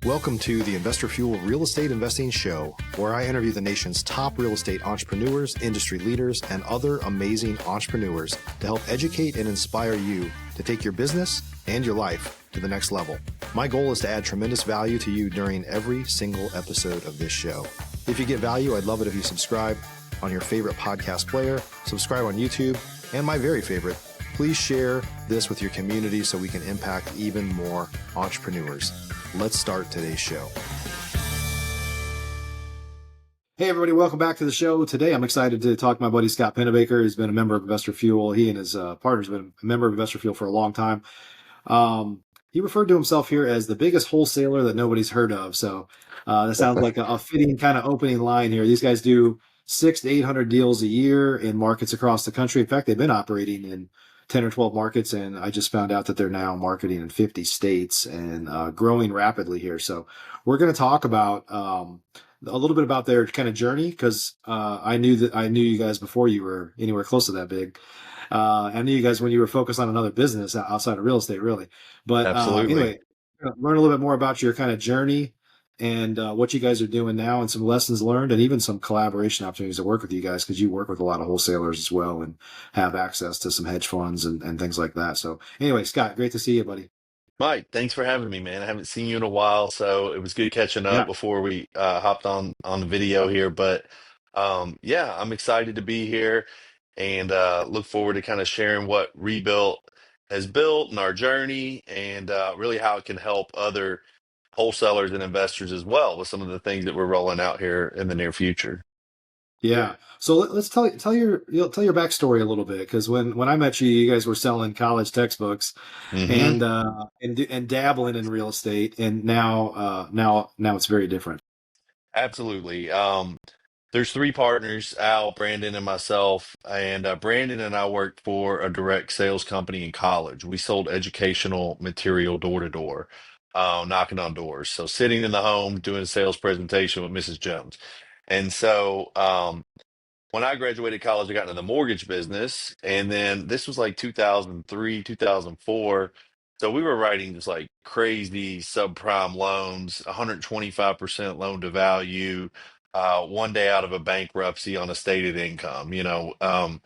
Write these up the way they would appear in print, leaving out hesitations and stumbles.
Welcome to the Investor Fuel Real Estate Investing Show, where I interview the nation's top real estate entrepreneurs, industry leaders, and other amazing entrepreneurs to help educate and inspire you to take your business and your life to the next level. My goal is to add tremendous value to you during every single episode of this show. If you get value, I'd love it if you subscribe on your favorite podcast player, subscribe on YouTube, and my very favorite, please share this with your community so we can impact even more entrepreneurs. Let's start today's show. Hey, everybody. Welcome back to the show. Today, I'm excited to talk to my buddy, Scott Pennebaker. He's been a member of Investor Fuel. He and his partners have been a member of Investor Fuel for a long time. He referred to himself here as the biggest wholesaler that nobody's heard of. So that sounds like a fitting kind of opening line here. These guys do 600 to 800 deals a year in markets across the country. In fact, they've been operating in 10 or 12 markets, and I just found out that they're now marketing in 50 states and growing rapidly here. So we're going to talk about a little bit about their kind of journey, because I knew you guys before you were anywhere close to that big. I knew you guys when you were focused on another business outside of real estate, really. But anyway, learn a little bit more about your kind of journey and what you guys are doing now, and some lessons learned, and even some collaboration opportunities to work with you guys, because you work with a lot of wholesalers as well and have access to some hedge funds and things like that. So anyway, Scott, great to see you, buddy. Mike, thanks for having me, man. I haven't seen you in a while, so it was good catching up Yeah. before we hopped on the video here. But yeah, I'm excited to be here and look forward to kind of sharing what Rebuilt has built and our journey, and really how it can help other wholesalers and investors as well with some of the things that we're rolling out here in the near future. Yeah. So let's tell your backstory a little bit, because when I met you, you guys were selling college textbooks hmm and dabbling in real estate, and now it's very different. Absolutely. There's three partners, Al, Brandon, and myself. And Brandon and I worked for a direct sales company in college. We sold educational material door to door, knocking on doors. So sitting in the home doing a sales presentation with Mrs. Jones. And so when I graduated college, I got into the mortgage business. And then this was like 2003, 2004. So we were writing just like crazy subprime loans, 125% loan to value, one day out of a bankruptcy on a stated income. And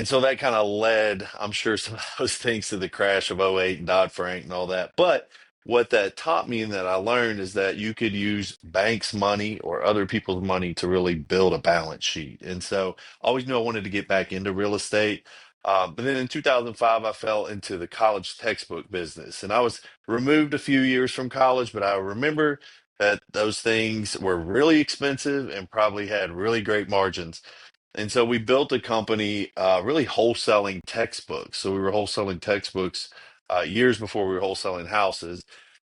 so that kind of led, I'm sure, some of those things to the crash of '08 and Dodd-Frank and all that. But what that taught me and that I learned is that you could use banks' money or other people's money to really build a balance sheet. And so I always knew I wanted to get back into real estate. But then in 2005, I fell into the college textbook business. And I was removed a few years from college, but I remember that those things were really expensive and probably had really great margins. And so we built a company really wholesaling textbooks. So we were wholesaling textbooks years before we were wholesaling houses.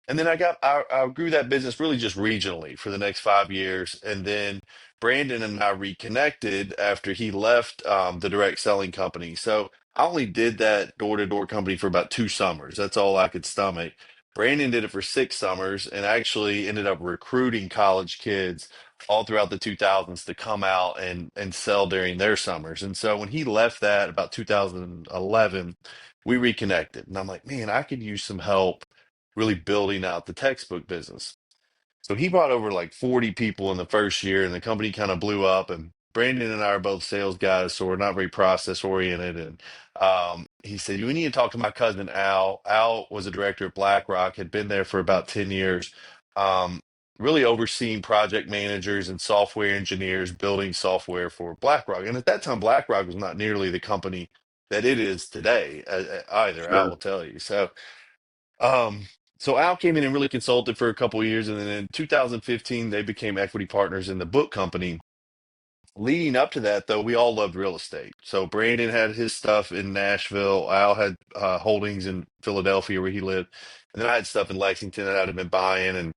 And then I grew that business really just regionally for the next 5 years. And then Brandon and I reconnected after he left the direct selling company. So I only did that door to door company for about 2 summers. That's all I could stomach. Brandon did it for 6 summers and actually ended up recruiting college kids all throughout the 2000s to come out and sell during their summers. And so when he left that about 2011, we reconnected. And I'm like, man, I could use some help really building out the textbook business. So he brought over like 40 people in the first year, and the company kind of blew up. And Brandon and I are both sales guys, so we're not very process oriented. And he said, "You need to talk to my cousin Al." Al was a director at BlackRock, had been there for about 10 years, um, really overseeing project managers and software engineers building software for BlackRock. And at that time, BlackRock was not nearly the company that it is today either, I Sure. will tell you. Um, so Al came in and really consulted for a couple of years, and then in 2015 they became equity partners in the book company. Leading up to that, though, we all loved real estate. So Brandon had his stuff in Nashville. Al had holdings in Philadelphia where he lived, and then I had stuff in Lexington that I'd been buying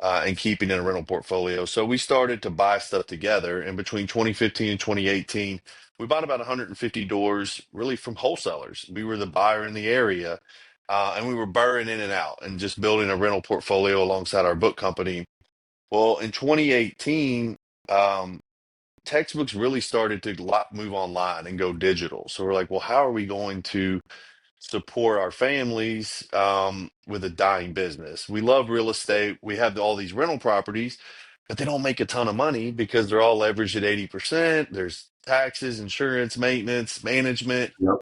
and keeping in a rental portfolio. So we started to buy stuff together. And between 2015 and 2018, we bought about 150 doors, really from wholesalers. We were the buyer in the area, and we were burring in and out and just building a rental portfolio alongside our book company. Well, in 2018. Textbooks really started to move online and go digital. So we're like, well, how are we going to support our families with a dying business. We love real estate. We have all these rental properties, but they don't make a ton of money because they're all leveraged at 80%. There's taxes, insurance, maintenance, management. Yep.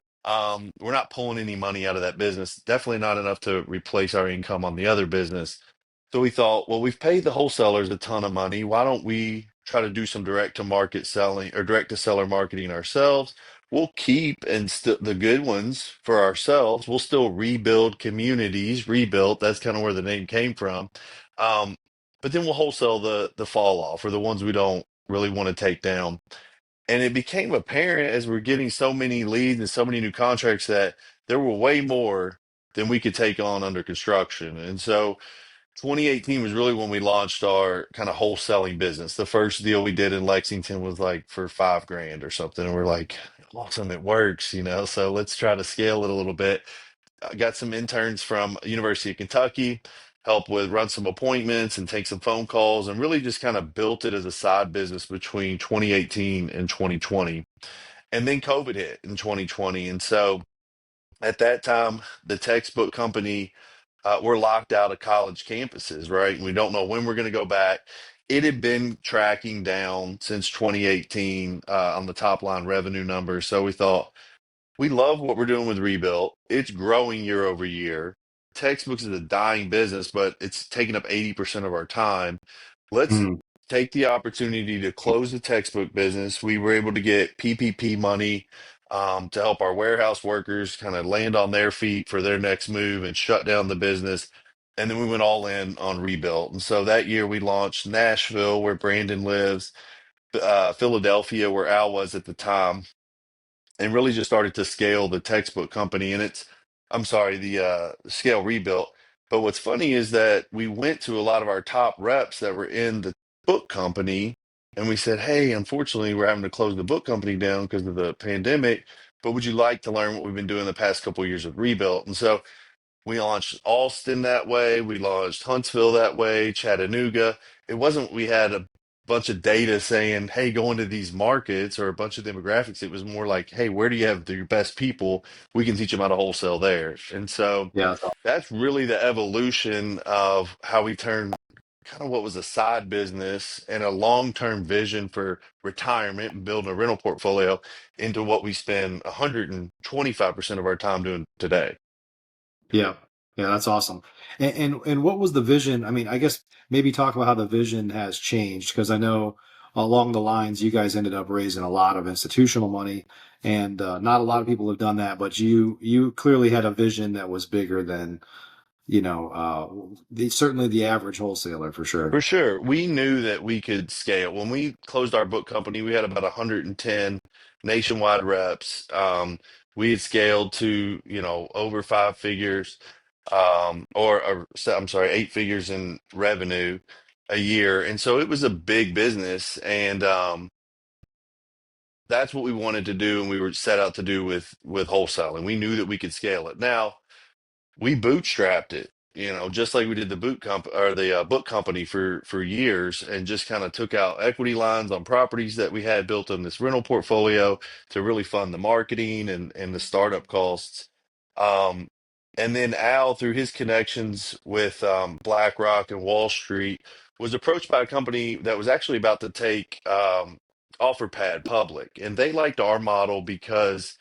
We're not pulling any money out of that business. Definitely not enough to replace our income on the other business. So we thought, well, we've paid the wholesalers a ton of money. Why don't we try to do some direct to market selling or direct to seller marketing ourselves? We'll keep and the good ones for ourselves. We'll still rebuild communities, rebuilt. That's kind of where the name came from. Um, but then we'll wholesale the fall off or the ones we don't really want to take down. And it became apparent as we're getting so many leads and so many new contracts that there were way more than we could take on under construction. And so 2018 was really when we launched our kind of wholesaling business. The first deal we did in Lexington was like for 5 grand or something. And we're like, awesome, it works, so let's try to scale it a little bit. I got some interns from University of Kentucky, help with run some appointments and take some phone calls, and really just kind of built it as a side business between 2018 and 2020. And then COVID hit in 2020. And so at that time, the textbook company, we're locked out of college campuses, right? And we don't know when we're going to go back. It had been tracking down since 2018 on the top line revenue numbers. So we thought, we love what we're doing with Rebuilt. It's growing year over year. Textbooks is a dying business, but it's taking up 80% of our time. Let's Mm. take the opportunity to close the textbook business. We were able to get PPP money to help our warehouse workers kind of land on their feet for their next move and shut down the business. And then we went all in on Rebuilt. And so that year we launched Nashville, where Brandon lives, Philadelphia, where Al was at the time, and really just started to scale the textbook company. And I'm sorry, the scale Rebuilt. But what's funny is that we went to a lot of our top reps that were in the book company and we said, hey, unfortunately, we're having to close the book company down because of the pandemic. But would you like to learn what we've been doing the past couple of years with Rebuilt? And so we launched Austin that way. We launched Huntsville that way, Chattanooga. It wasn't we had a bunch of data saying, hey, go into these markets or a bunch of demographics. It was more like, hey, where do you have your best people? We can teach them how to wholesale there. And so Yeah. that's really the evolution of how we turned kind of what was a side business and a long-term vision for retirement and building a rental portfolio into what we spend 125% of our time doing today. Yeah. Yeah, that's awesome. And what was the vision? I mean, I guess maybe talk about how the vision has changed, because I know along the lines you guys ended up raising a lot of institutional money, and not a lot of people have done that, but you clearly had a vision that was bigger than, certainly the average wholesaler for sure. For sure. We knew that we could scale. When we closed our book company, we had about 110 nationwide reps. We had scaled to, over 5 figures, I'm sorry, 8 figures in revenue a year. And so it was a big business. And that's what we wanted to do. And we were set out to do with wholesaling. We knew that we could scale it. Now, we bootstrapped it, just like we did the book company for years, and just kind of took out equity lines on properties that we had built on this rental portfolio to really fund the marketing and the startup costs. Um, and then Al, through his connections with BlackRock and Wall Street, was approached by a company that was actually about to take OfferPad public, and they liked our model because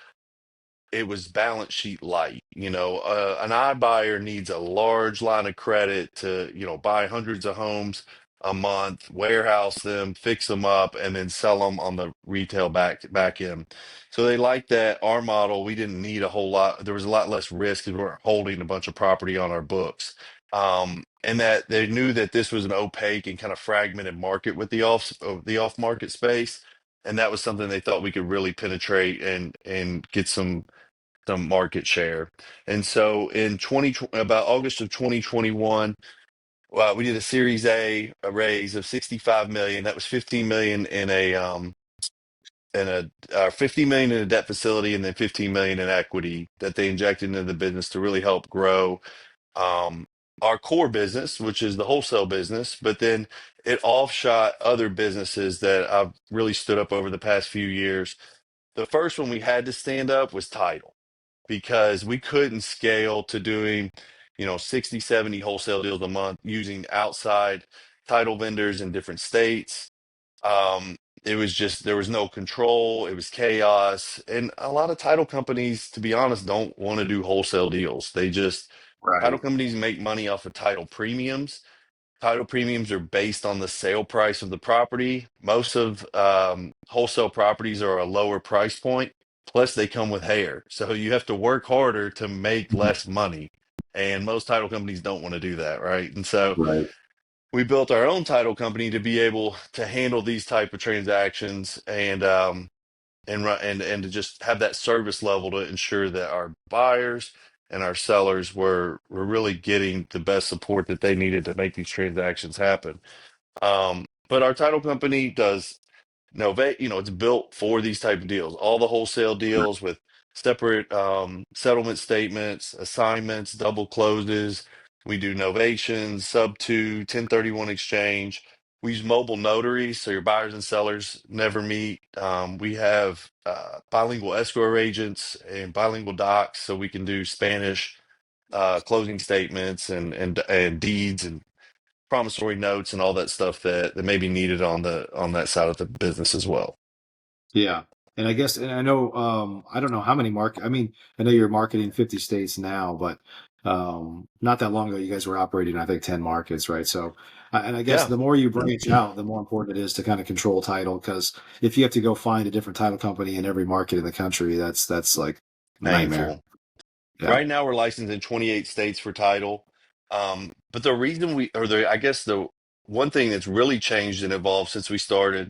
it was balance sheet light. An iBuyer needs a large line of credit to, buy hundreds of homes a month, warehouse them, fix them up, and then sell them on the retail back end. So they liked that our model. We didn't need a whole lot. There was a lot less risk because we weren't holding a bunch of property on our books. And that they knew that this was an opaque and kind of fragmented market with the off market space, and that was something they thought we could really penetrate and get some market share. And so in about August of 2021, we did a Series A raise of 65 million. That was 15 million in a 50 million in a debt facility, and then 15 million in equity that they injected into the business to really help grow um, our core business, which is the wholesale business. But then it offshot other businesses that I've really stood up over the past few years. The first one we had to stand up was title. because we couldn't scale to doing, 60, 70 wholesale deals a month using outside title vendors in different states. Um, it was just, there was no control, it was chaos. And a lot of title companies, to be honest, don't want to do wholesale deals. Title Right. companies make money off of title premiums. Title premiums are based on the sale price of the property. Most of wholesale properties are a lower price point, plus they come with hair. So you have to work harder to make Mhm. less money. And most title companies don't want to do that, right? And so Right. we built our own title company to be able to handle these type of transactions and to just have that service level to ensure that our buyers and our sellers were really getting the best support that they needed to make these transactions happen. But our title company does it's built for these type of deals. All the wholesale deals with separate settlement statements, assignments, double closes. We do novations, sub two, 1031 exchange. We use mobile notaries, so your buyers and sellers never meet. We have bilingual escrow agents and bilingual docs, so we can do Spanish closing statements and deeds and promissory notes and all that stuff that may be needed on that side of the business as well. Yeah. And I guess, and I know, I don't know how many I mean, I know you're marketing 50 states now, but not that long ago, you guys were operating, I think, 10 markets, right? So, and I guess Yeah, the more you branch out, the more important it is to kind of control title. Because if you have to go find a different title company in every market in the country, that's like nightmare. painful. Yeah. Right now, we're licensed in 28 states for title. But the reason I guess the one thing that's really changed and evolved since we started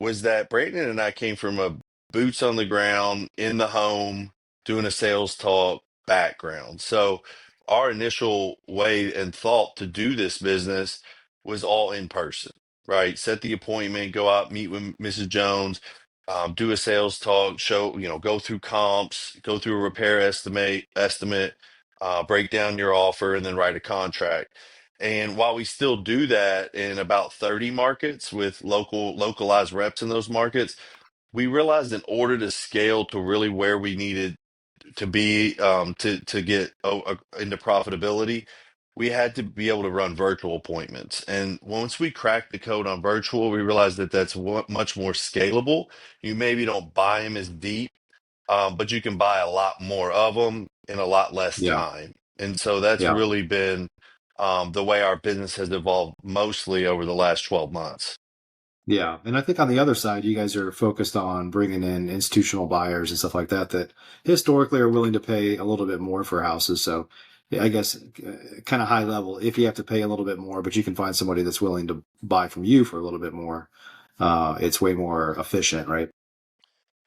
was that Brandon and I came from a boots on the ground in the home doing a sales talk background. So our initial way and thought to do this business was all in person, right? Set the appointment, go out, meet with Mrs. Jones, do a sales talk, go through comps, go through a repair estimate, break down your offer, and then write a contract. And while we still do that in about 30 markets with localized reps in those markets, we realized in order to scale to really where we needed to be to get into profitability, we had to be able to run virtual appointments. And once we cracked the code on virtual, we realized that that's much more scalable. You maybe don't buy them as deep, but you can buy a lot more of them in a lot less Yeah. time. And so that's Yeah. really been the way our business has evolved mostly over the last 12 months. Yeah, and I think on the other side, you guys are focused on bringing in institutional buyers and stuff like that that historically are willing to pay a little bit more for houses. So, yeah, I guess kind of high level, if you have to pay a little bit more, but you can find somebody that's willing to buy from you for a little bit more, it's way more efficient, right?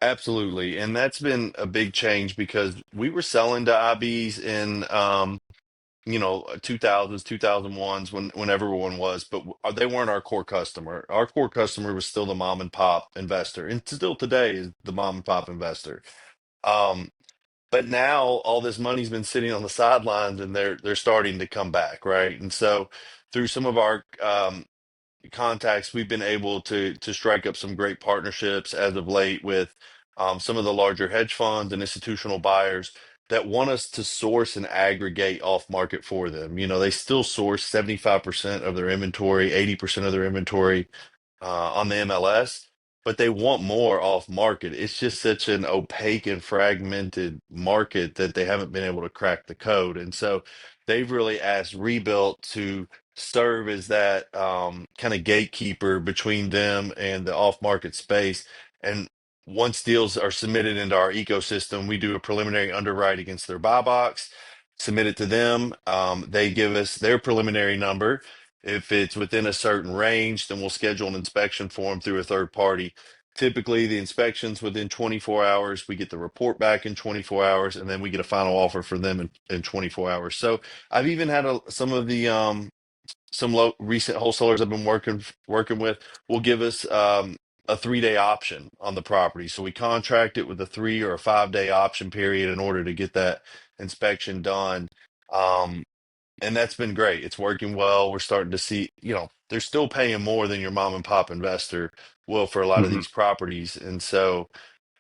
Absolutely. And that's been a big change because we were selling to IBs in 2000s, 2001s when everyone was, but they weren't our core customer. Our core customer was still the mom and pop investor, and still today is the mom and pop investor. Um, But now all this money's been sitting on the sidelines and they're starting to come back, right? And so through some of our contacts, we've been able to strike up some great partnerships as of late with some of the larger hedge funds and institutional buyers that want us to source and aggregate off market for them. They still source 75% of their inventory, 80% of their inventory on the MLS, but they want more off market. It's just such an opaque and fragmented market that they haven't been able to crack the code. And so they've really asked Rebuilt to serve as that kind of gatekeeper between them and the off market space. And once deals are submitted into our ecosystem, we do a preliminary underwrite against their buy box, submit it to them. They give us their preliminary number. If it's within a certain range, then we'll schedule an inspection for them through a third party. Typically, the inspection's within 24 hours. We get the report back in 24 hours, and then we get a final offer for them in 24 hours. So I've even had some of the recent wholesalers I've been working with will give us a 3-day option on the property. So we contract it with a 3 or a 5 day option period in order to get that inspection done. Um, and that's been great. It's working well. We're starting to see, they're still paying more than your mom and pop investor will for a lot of Hmm. these properties. And so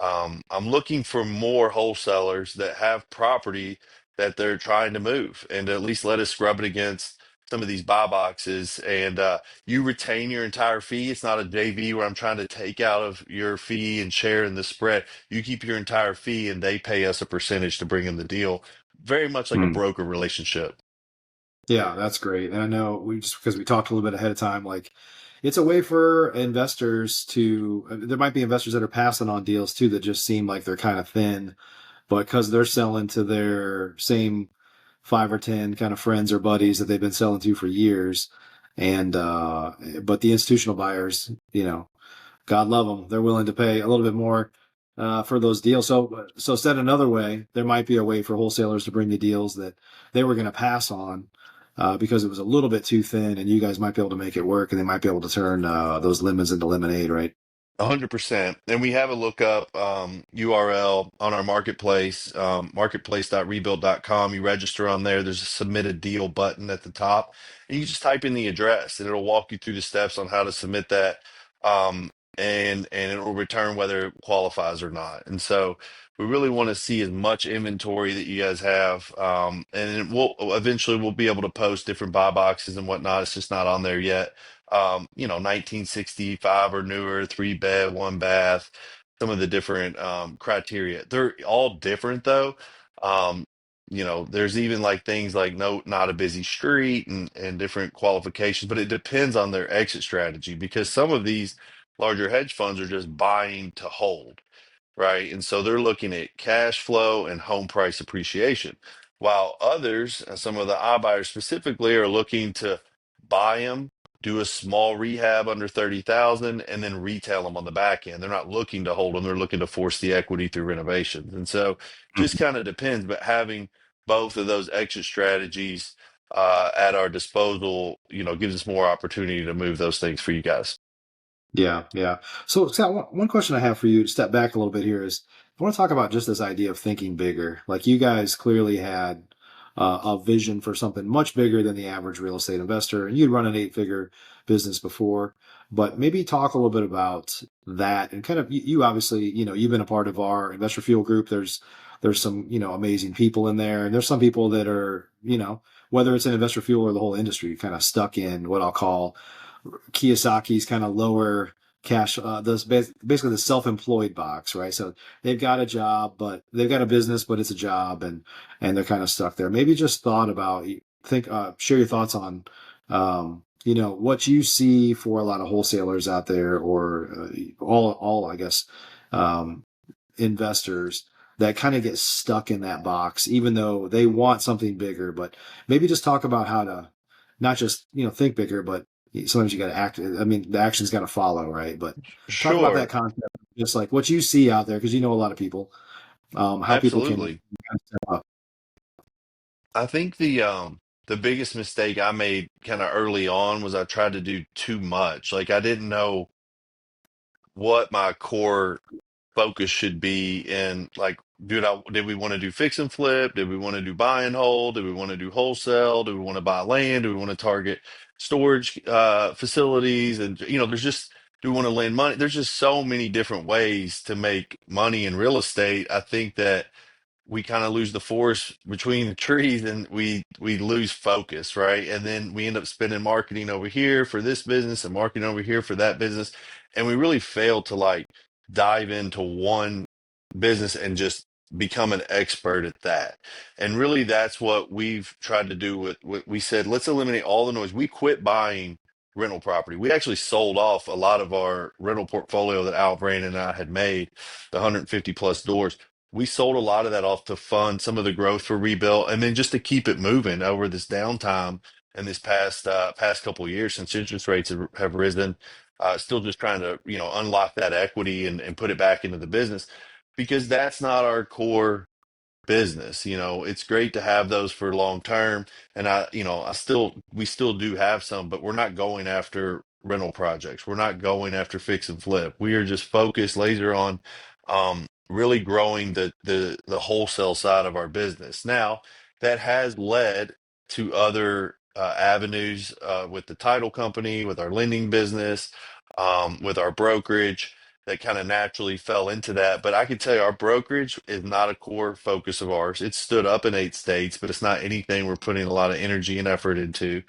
I'm looking for more wholesalers that have property that they're trying to move and to at least let us scrub it against some of these buy boxes. And you retain your entire fee. It's not a JV where I'm trying to take out of your fee and share in the spread. You keep your entire fee and they pay us a percentage to bring in the deal. Very much like a Hmm. broker relationship. Yeah, that's great. And I know we just because we talked a little bit ahead of time, like it's a way for investors to, there might be investors that are passing on deals too that just seem like they're kind of thin, but because they're selling to their same five or 10 kind of friends or buddies that they've been selling to for years. And, but the institutional buyers, God love them. They're willing to pay a little bit more for those deals. So said another way, there might be a way for wholesalers to bring you deals that they were going to pass on because it was a little bit too thin, and you guys might be able to make it work, and they might be able to turn those lemons into lemonade, right? 100%. And we have a lookup URL on our marketplace, marketplace.rebuild.com. You register on there. There's a submit a deal button at the top. And you just type in the address and it'll walk you through the steps on how to submit that. And it will return whether it qualifies or not. And so we really want to see as much inventory that you guys have. And it will eventually we'll be able to post different buy boxes and whatnot. It's just not on there yet. 1965 or newer, 3 bed, 1 bath, some of the different criteria. They're all different though. Um, there's even like things like no, not a busy street and different qualifications, but it depends on their exit strategy because some of these larger hedge funds are just buying to hold, right? And so they're looking at cash flow and home price appreciation, while others, some of the iBuyers specifically, are looking to buy them, do a small rehab under 30,000, and then retail them on the back end. They're not looking to hold them; they're looking to force the equity through renovations. And so, just kind of depends. But having both of those exit strategies at our disposal, gives us more opportunity to move those things for you guys. Yeah, yeah. So, Scott, one question I have for you to step back a little bit here is I want to talk about just this idea of thinking bigger. Like you guys clearly had a vision for something much bigger than the average real estate investor, and you'd run an eight-figure business before. But maybe talk a little bit about that and kind of you obviously, you've been a part of our investor fuel group. There's some, amazing people in there, and there's some people that are, whether it's in investor fuel or the whole industry, kind of stuck in what I'll call Kiyosaki's kind of lower cash, basically the self-employed box, right? So they've got a job, but they've got a business, but it's a job, and they're kind of stuck there. Maybe just thought about share your thoughts on, what you see for a lot of wholesalers out there, or all I guess, um, investors that kind of get stuck in that box, even though they want something bigger. But maybe just talk about how to not just think bigger, but sometimes you got to act. I mean, the action's got to follow, right? But talk about that Sure, concept, just like what you see out there, because you know a lot of people, how people can absolutely. kind of step up. I think the biggest mistake I made kind of early on was I tried to do too much. Like I didn't know what my core focus should be in like did we want to do fix and flip? Did we want to do buy and hold? Did we want to do wholesale? Do we want to buy land? Do we want to target storage facilities? And there's just do we want to lend money? There's just so many different ways to make money in real estate. I think that we kind of lose the forest between the trees and we lose focus, right? And then we end up spending marketing over here for this business and marketing over here for that business, and we really fail to like dive into one business and just become an expert at that. And really that's what we've tried to do with what we said, let's eliminate all the noise. We quit buying rental property. We actually sold off a lot of our rental portfolio that Al Brandon and I had made, the 150 plus doors. We sold a lot of that off to fund some of the growth for rebuilt, and then just to keep it moving over this downtime and this past couple of years since interest rates have risen. Still just trying to unlock that equity and put it back into the business because that's not our core business. It's great to have those for long term. And we still do have some, but we're not going after rental projects. We're not going after fix and flip. We are just focused laser on really growing the wholesale side of our business. Now, that has led to other avenues with the title company, with our lending business, with our brokerage. that kind of naturally fell into that. But I can tell you, our brokerage is not a core focus of ours. It's stood up in 8 states, but it's not anything we're putting a lot of energy and effort into.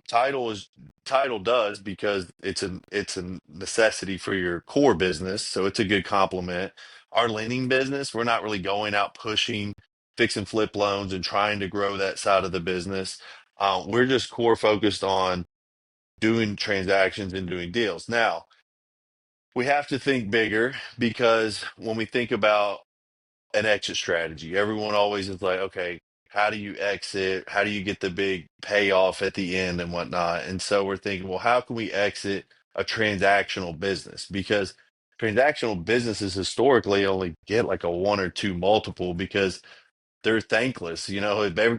Title is title does because it's a necessity for your core business, so it's a good complement. Our lending business, we're not really going out pushing fix and flip loans and trying to grow that side of the business. We're just core focused on doing transactions and doing deals. Now, we have to think bigger because when we think about an exit strategy, everyone always is like, okay, how do you exit? How do you get the big payoff at the end and whatnot? And so we're thinking, well, how can we exit a transactional business? Because transactional businesses historically only get like a one or two multiple because they're thankless.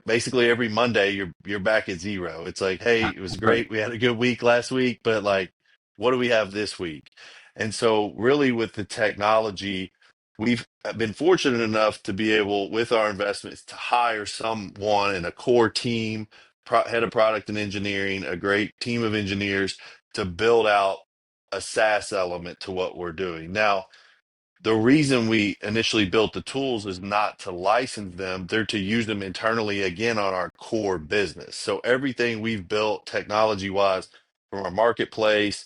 Basically every Monday you're back at zero. It's like, hey, it was Right. great. We had a good week last week, but like, what do we have this week? And so, really, with the technology, we've been fortunate enough to be able, with our investments, to hire someone in a core team, head of product and engineering, a great team of engineers to build out a SaaS element to what we're doing now. The reason we initially built the tools is not to license them, they're to use them internally again on our core business. So everything we've built technology wise, from our marketplace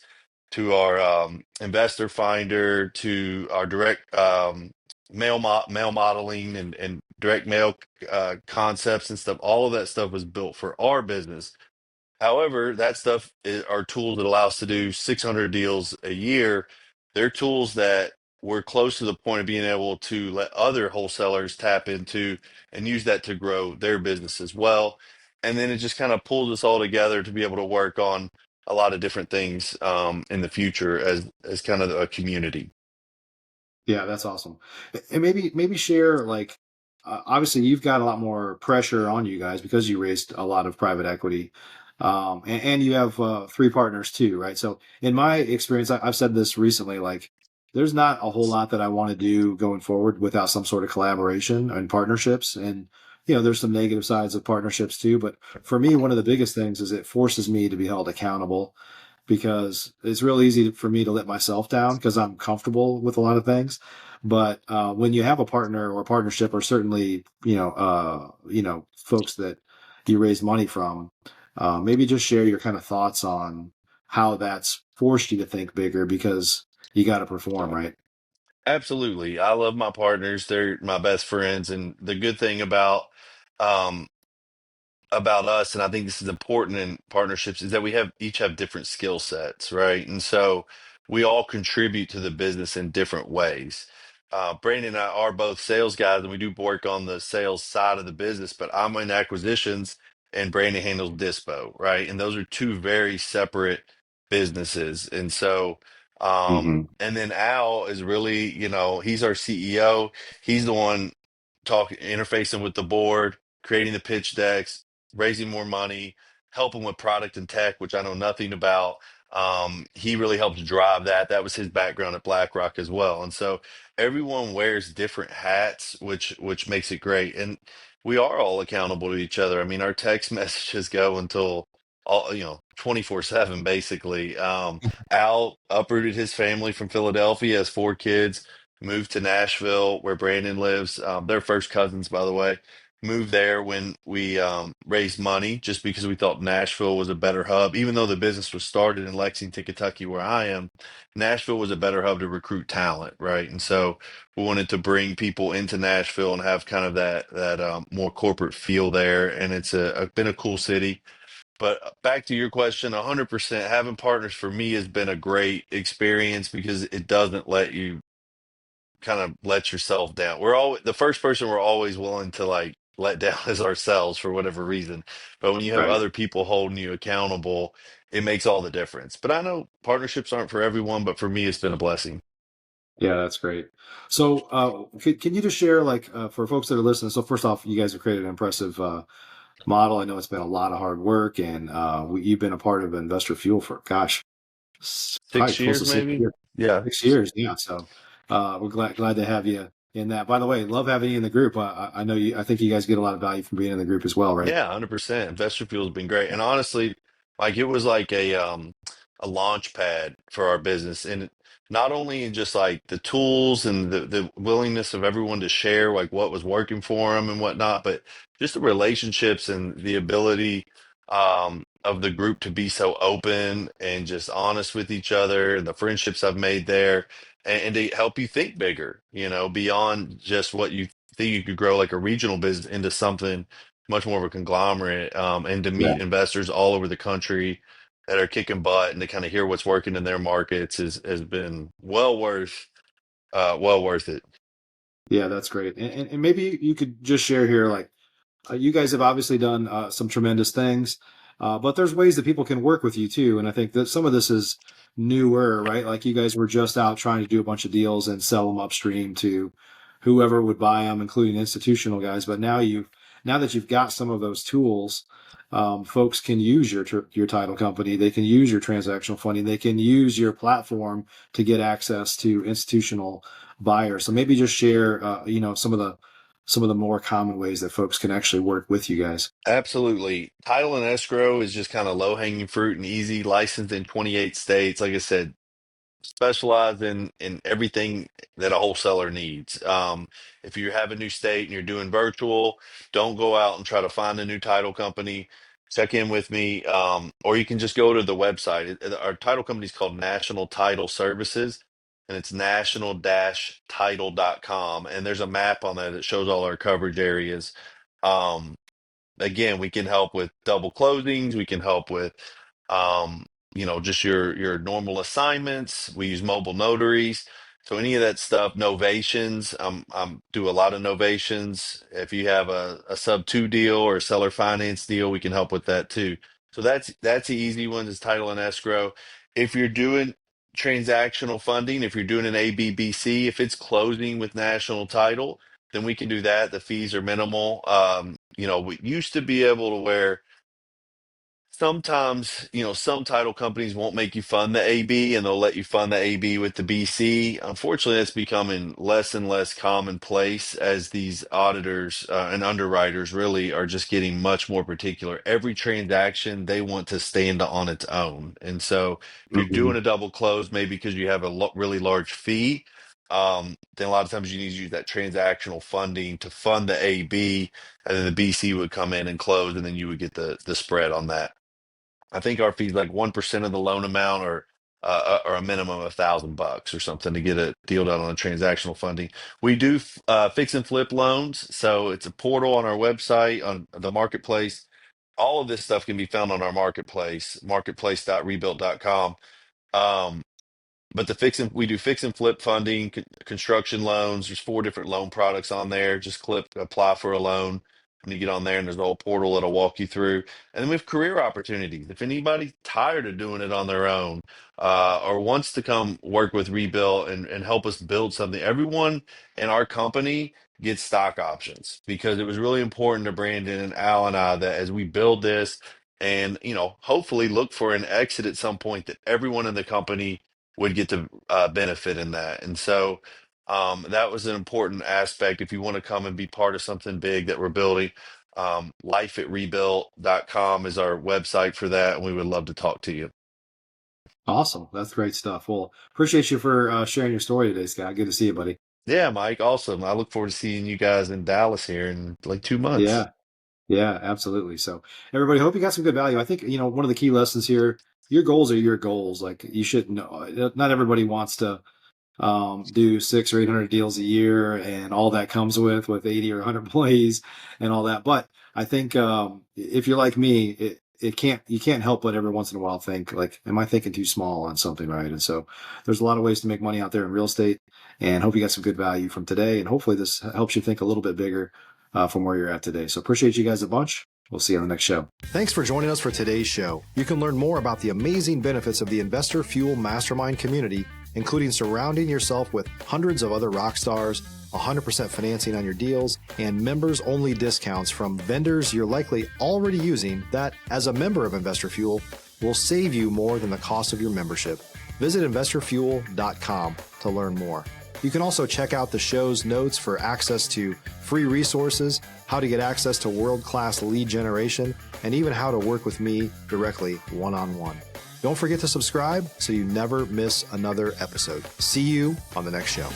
to our investor finder to our direct mail modeling and direct mail concepts and stuff, all of that stuff was built for our business. However, that stuff are tools that allow us to do 600 deals a year. They're tools that we're close to the point of being able to let other wholesalers tap into and use that to grow their business as well. And then it just kind of pulls us all together to be able to work on a lot of different things in the future as kind of a community. Yeah, that's awesome. And maybe share like obviously you've got a lot more pressure on you guys because you raised a lot of private equity, and you have three partners too, right? So in my experience, I've said this recently, like there's not a whole lot that I want to do going forward without some sort of collaboration and partnerships. And there's some negative sides of partnerships too. But for me, one of the biggest things is it forces me to be held accountable because it's real easy for me to let myself down because I'm comfortable with a lot of things. But when you have a partner or partnership, or certainly folks that you raise money from, maybe just share your kind of thoughts on how that's forced you to think bigger because you got to perform, right? Absolutely. I love my partners. They're my best friends. And the good thing um, about us, and I think this is important in partnerships, is that we have each have different skill sets, right? And so we all contribute to the business in different ways. Brandon and I are both sales guys, and we do work on the sales side of the business, but I'm in acquisitions and Brandon handles Dispo, right? And those are two very separate businesses. And so, Hmm. and then Al is really, he's our CEO. He's the one talking, interfacing with the board, creating the pitch decks, raising more money, helping with product and tech, which I know nothing about. He really helped drive that. That was his background at BlackRock as well. And so everyone wears different hats, which makes it great. And we are all accountable to each other. I mean, our text messages go until 24/7 basically. Al uprooted his family from Philadelphia, has four kids, moved to Nashville where Brandon lives. They're first cousins, by the way. Moved there when we raised money just because we thought Nashville was a better hub. Even though the business was started in Lexington, Kentucky, where I am, Nashville was a better hub to recruit talent, right? And so we wanted to bring people into Nashville and have kind of that more corporate feel there. And it's been a cool city. But back to your question, 100% having partners for me has been a great experience because it doesn't let you kind of let yourself down. We're all the first person we're always willing to like let down is ourselves for whatever reason. But when you have Right. other people holding you accountable, it makes all the difference. But I know partnerships aren't for everyone, but for me, it's been a blessing. Yeah, that's great. So, can you just share, like, for folks that are listening? So, first off, you guys have created an impressive model. I know it's been a lot of hard work, and you've been a part of Investor Fuel for, gosh, probably 6 close years, to six maybe. years. Yeah. 6 years, yeah. So, we're glad to have you in that. By the way, love having you in the group. I know you. I think you guys get a lot of value from being in the group as well, right? Yeah, 100%. Investor Fuel has been great. And honestly, like it was like a a launch pad for our business. And not only in just like the tools and the willingness of everyone to share like what was working for them and whatnot, but just the relationships and the ability of the group to be so open and just honest with each other, and the friendships I've made there, and to help you think bigger, beyond just what you think you could grow like a regional business into something much more of a conglomerate, and to Yeah. meet investors all over the country that are kicking butt, and to kind of hear what's working in their markets has been well worth it. Yeah, that's great. And maybe you could just share here, like, you guys have obviously done some tremendous things, but there's ways that people can work with you too. And I think that some of this is newer, right? Like you guys were just out trying to do a bunch of deals and sell them upstream to whoever would buy them, including institutional guys. But now that you've got some of those tools, folks can use your title company. They can use your transactional funding. They can use your platform to get access to institutional buyers. So maybe just share, some of the more common ways that folks can actually work with you guys. Absolutely. Title and escrow is just kind of low hanging fruit and easy, licensed in 28 states. Like I said, specialize in everything that a wholesaler needs. If you have a new state and you're doing virtual, don't go out and try to find a new title company. Check in with me, or you can just go to the website. Our title company is called National Title Services, and it's national-title.com. And there's a map on there that shows all our coverage areas. Um, Again, we can help with double closings. We can help with, just your normal assignments. We use mobile notaries. So any of that stuff, novations, do a lot of novations. If you have a sub two deal or a seller finance deal, we can help with that too. So that's the easy one, is title and escrow. If you're doing transactional funding, if you're doing an ABBC, if it's closing with national title, then we can do that. The fees are minimal. We used to be able to where sometimes, some title companies won't make you fund the AB, and they'll let you fund the AB with the BC. Unfortunately, that's becoming less and less commonplace as these auditors and underwriters really are just getting much more particular. Every transaction they want to stand on its own. And so if you're Mhm. doing a double close, maybe because you have a really large fee, then a lot of times you need to use that transactional funding to fund the AB, and then the BC would come in and close, and then you would get the spread on that. I think our fee's like 1% of the loan amount, or a minimum of $1,000 or something to get a deal done on a transactional funding. We do fix and flip loans, so it's a portal on our website on the marketplace. All of this stuff can be found on our marketplace, marketplace.rebuilt.com. Um, but we do fix and flip funding, construction loans. There's four different loan products on there. Just click apply for a loan when you get on there, and there's a whole portal that'll walk you through. And then we have career opportunities. If anybody's tired of doing it on their own, or wants to come work with Rebuild and help us build something, everyone in our company gets stock options, because it was really important to Brandon and Al and I that as we build this, and hopefully look for an exit at some point, that everyone in the company would get to benefit in that. And so that was an important aspect. If you want to come and be part of something big that we're building, life@rebuilt.com is our website for that. And we would love to talk to you. Awesome. That's great stuff. Well, appreciate you for sharing your story today, Scott. Good to see you, buddy. Yeah, Mike, awesome. I look forward to seeing you guys in Dallas here in like 2 months. Yeah. Yeah, absolutely. So, everybody, hope you got some good value. I think, one of the key lessons here, your goals are your goals. Like, you should know, not everybody wants to do 600 or 800 deals a year and all that comes with 80 or 100 employees and all that. But I think if you're like me, you can't help but every once in a while think like, am I thinking too small on something, right? And so there's a lot of ways to make money out there in real estate, and hope you got some good value from today. And hopefully this helps you think a little bit bigger from where you're at today. So appreciate you guys a bunch. We'll see you on the next show. Thanks for joining us for today's show. You can learn more about the amazing benefits of the Investor Fuel Mastermind community, including surrounding yourself with hundreds of other rock stars, 100% financing on your deals, and members-only discounts from vendors you're likely already using that, as a member of Investor Fuel, will save you more than the cost of your membership. Visit investorfuel.com to learn more. You can also check out the show's notes for access to free resources, how to get access to world-class lead generation, and even how to work with me directly one-on-one. Don't forget to subscribe so you never miss another episode. See you on the next show.